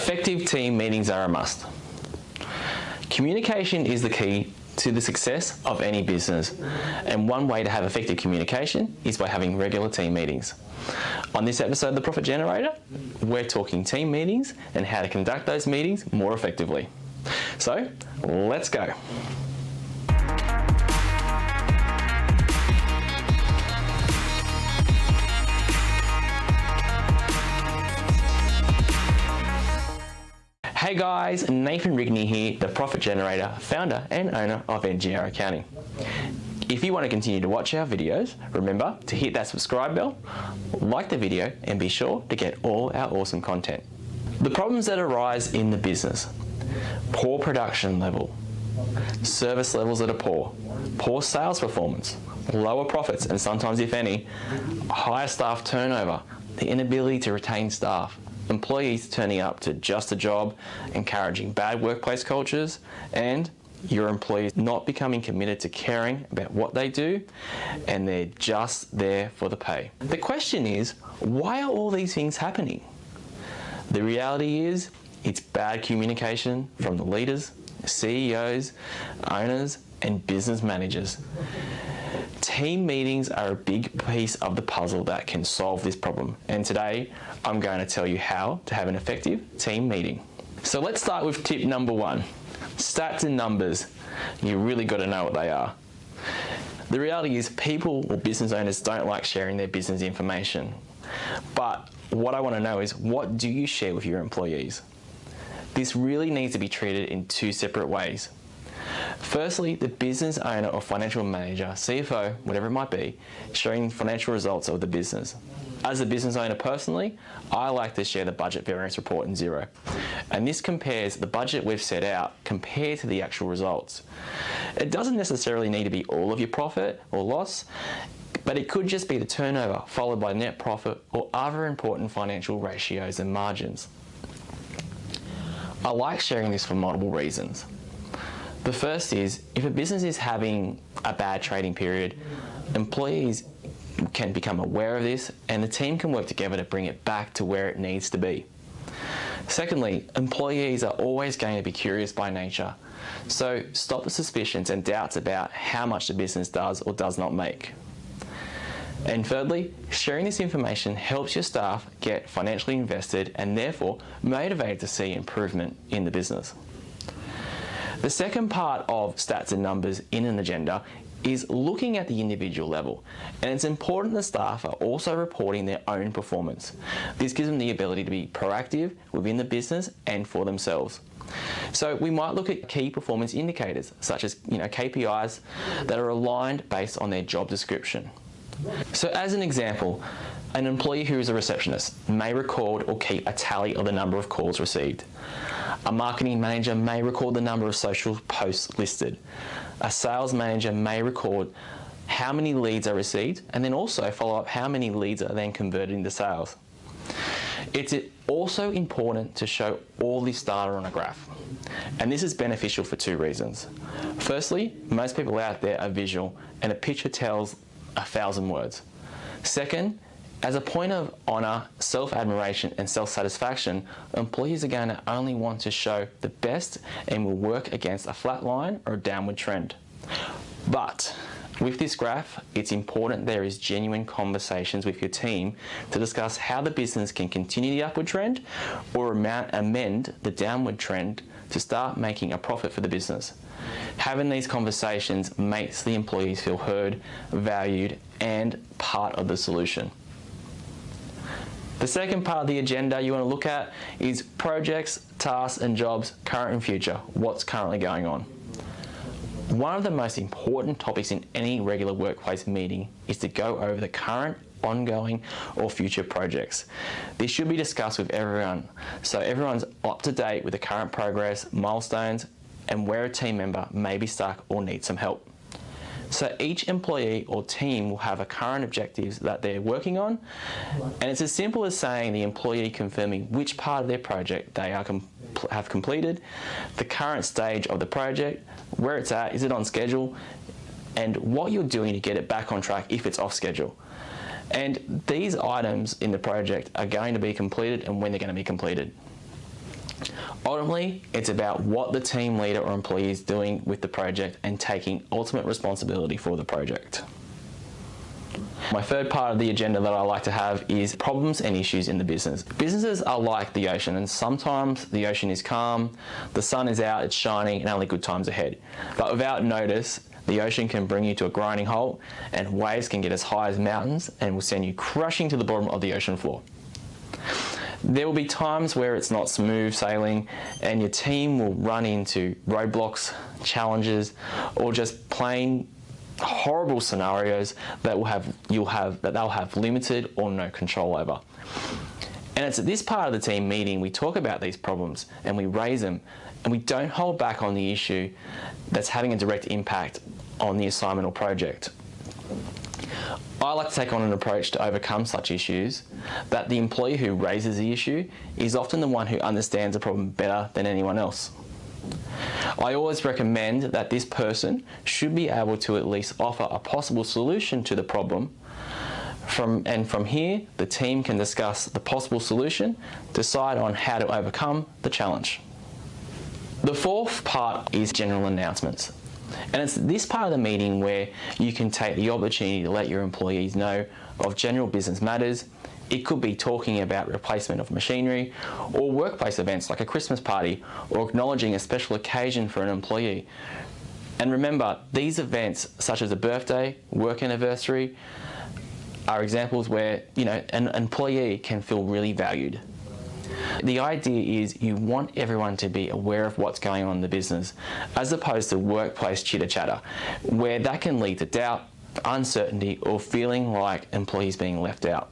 Effective team meetings are a must. Communication is the key to the success of any business, and one way to have effective communication is by having regular team meetings. On this episode of The Profit Generator, we're talking team meetings and how to conduct those meetings more effectively. So, let's go. Hey guys, Nathan Rigney here, the Profit Generator, founder and owner of NGR Accounting. If you want to continue to watch our videos, remember to hit that subscribe bell, like the video, and be sure to get all our awesome content. The problems that arise in the business: poor production level, service levels that are poor sales performance, lower profits, and sometimes, if any, higher staff turnover, the inability to retain staff, employees turning up to just a job, encouraging bad workplace cultures, and your employees not becoming committed to caring about what they do, and they're just there for the pay. The question is, why are all these things happening? The reality is, it's bad communication from the leaders, CEOs, owners, and business managers. Team meetings are a big piece of the puzzle that can solve this problem, and today I'm going to tell you how to have an effective team meeting. So let's start with tip number one: stats and numbers. You really got to know what they are. The reality is, people or business owners don't like sharing their business information, but what I want to know is, what do you share with your employees? This really needs to be treated in two separate ways. Firstly, the business owner or financial manager, CFO, whatever it might be, sharing financial results of the business. As a business owner personally, I like to share the budget variance report in Xero. And this compares the budget we've set out compared to the actual results. It doesn't necessarily need to be all of your profit or loss, but it could just be the turnover followed by net profit or other important financial ratios and margins. I like sharing this for multiple reasons. The first is, if a business is having a bad trading period, employees can become aware of this and the team can work together to bring it back to where it needs to be. Secondly, employees are always going to be curious by nature, so stop the suspicions and doubts about how much the business does or does not make. And thirdly, sharing this information helps your staff get financially invested and therefore motivated to see improvement in the business. The second part of stats and numbers in an agenda is looking at the individual level, and it's important the staff are also reporting their own performance. This gives them the ability to be proactive within the business and for themselves. So we might look at key performance indicators, such as KPIs that are aligned based on their job description. So as an example, an employee who is a receptionist may record or keep a tally of the number of calls received. A marketing manager may record the number of social posts listed. A sales manager may record how many leads are received and then also follow up how many leads are then converted into sales. It's also important to show all this data on a graph, and this is beneficial for two reasons. Firstly, most people out there are visual and a picture tells 1,000 words. Second, as a point of honour, self-admiration and self-satisfaction, employees are going to only want to show the best and will work against a flat line or a downward trend. But with this graph, it's important there is genuine conversations with your team to discuss how the business can continue the upward trend or amend the downward trend to start making a profit for the business. Having these conversations makes the employees feel heard, valued, and part of the solution. The second part of the agenda you want to look at is projects, tasks, and jobs, current and future. What's currently going on? One of the most important topics in any regular workplace meeting is to go over the current, ongoing, or future projects. This should be discussed with everyone, so everyone's up to date with the current progress, milestones, and where a team member may be stuck or needs some help. So each employee or team will have a current objectives that they're working on, and it's as simple as saying the employee confirming which part of their project they have completed, the current stage of the project, where it's at, is it on schedule, and what you're doing to get it back on track if it's off schedule. And these items in the project are going to be completed and when they're going to be completed. Ultimately, it's about what the team leader or employee is doing with the project and taking ultimate responsibility for the project. My third part of the agenda that I like to have is problems and issues in the business. Businesses are like the ocean, and sometimes the ocean is calm, the sun is out, it's shining, and only good times ahead. But without notice, the ocean can bring you to a grinding halt, and waves can get as high as mountains and will send you crushing to the bottom of the ocean floor. There will be times where it's not smooth sailing and your team will run into roadblocks, challenges, or just plain horrible scenarios that they'll have limited or no control over. And it's at this part of the team meeting we talk about these problems and we raise them, and we don't hold back on the issue that's having a direct impact on the assignment or project. I like to take on an approach to overcome such issues that the employee who raises the issue is often the one who understands the problem better than anyone else. I always recommend that this person should be able to at least offer a possible solution to the problem. From here, the team can discuss the possible solution, decide on how to overcome the challenge. The fourth part is general announcements. And it's this part of the meeting where you can take the opportunity to let your employees know of general business matters. It could be talking about replacement of machinery or workplace events like a Christmas party or acknowledging a special occasion for an employee. And remember, these events such as a birthday, work anniversary are examples where an employee can feel really valued. The idea is you want everyone to be aware of what's going on in the business, as opposed to workplace chitter-chatter, where that can lead to doubt, uncertainty, or feeling like employees being left out.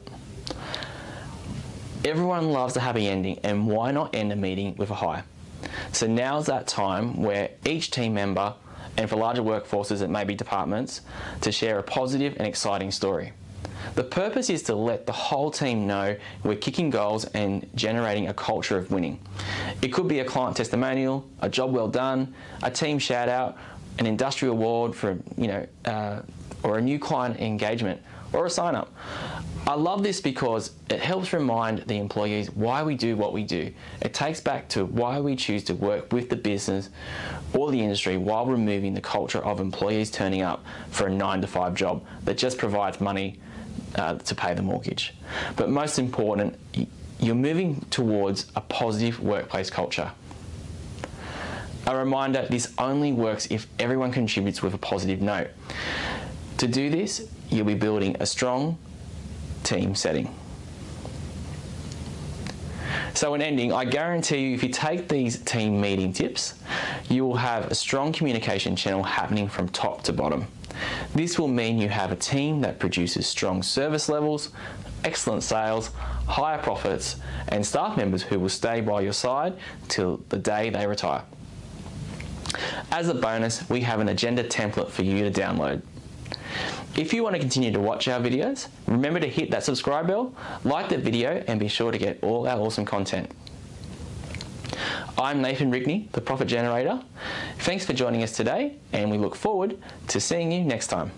Everyone loves a happy ending, and why not end a meeting with a high? So now's that time where each team member, and for larger workforces it may be departments, to share a positive and exciting story. The purpose is to let the whole team know we're kicking goals and generating a culture of winning. It could be a client testimonial, a job well done, a team shout out, an industry award for or a new client engagement, or a sign up. I love this because it helps remind the employees why we do what we do. It takes back to why we choose to work with the business or the industry while removing the culture of employees turning up for a 9-to-5 job that just provides money to pay the mortgage. But most important, you're moving towards a positive workplace culture. A reminder, this only works if everyone contributes with a positive note. To do this, you'll be building a strong team setting. So in ending, I guarantee you if you take these team meeting tips, you will have a strong communication channel happening from top to bottom. This will mean you have a team that produces strong service levels, excellent sales, higher profits, and staff members who will stay by your side till the day they retire. As a bonus, we have an agenda template for you to download. If you want to continue to watch our videos, remember to hit that subscribe bell, like the video, and be sure to get all our awesome content. I'm Nathan Rigney, the Profit Generator. Thanks for joining us today, and we look forward to seeing you next time.